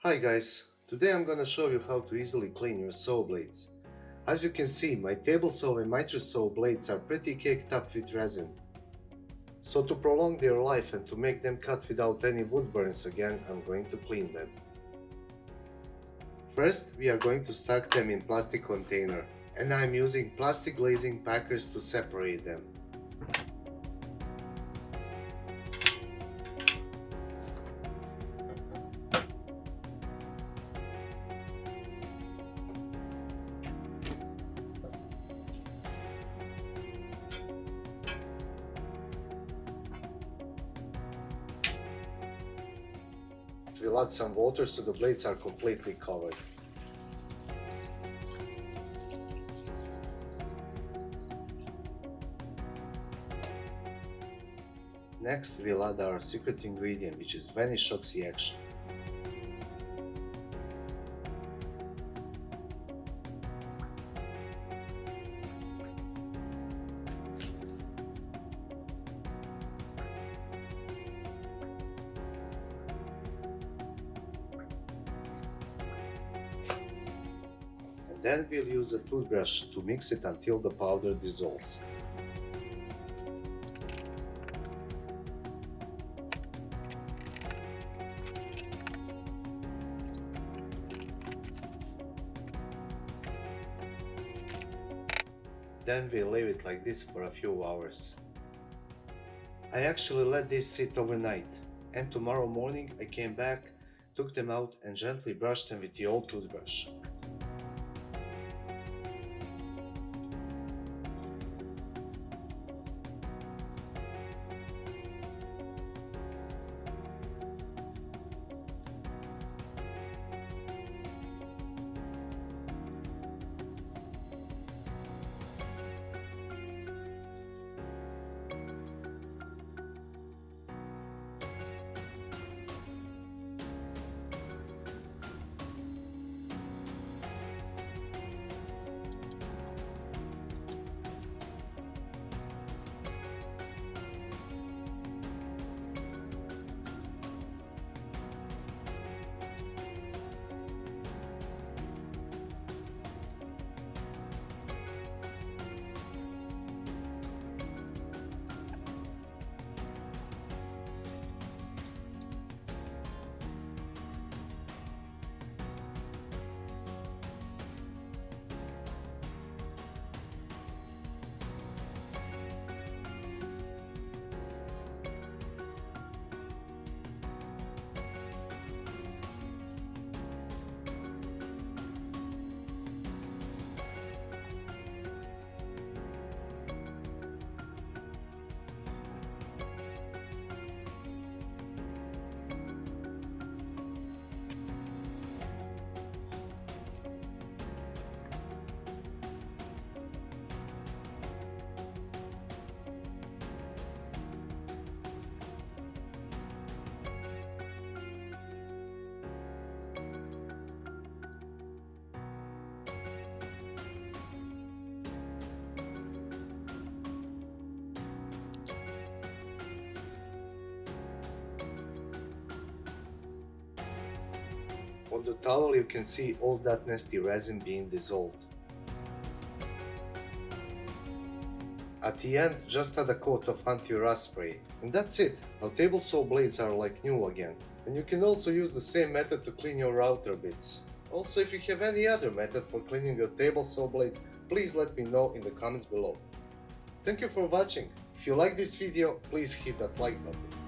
Hi guys, today I'm gonna show you how to easily clean your saw blades. As you can see, my table saw and miter saw blades are pretty caked up with resin. So to prolong their life and to make them cut without any wood burns again, I'm going to clean them. First, we are going to stack them in plastic container, and I'm using plastic glazing packers to separate them. We'll add some water so the blades are completely covered. Next, we'll add our secret ingredient, which is Vanish Oxy Action. Then we'll use a toothbrush to mix it until the powder dissolves. Then we'll leave it like this for a few hours. I actually let this sit overnight, and tomorrow morning I came back, took them out and gently brushed them with the old toothbrush. On the towel you can see all that nasty resin being dissolved. At the end, just add a coat of anti-rust spray. And that's it! Our table saw blades are like new again. And you can also use the same method to clean your router bits. Also, if you have any other method for cleaning your table saw blades, please let me know in the comments below. Thank you for watching. If you like this video, please hit that like button.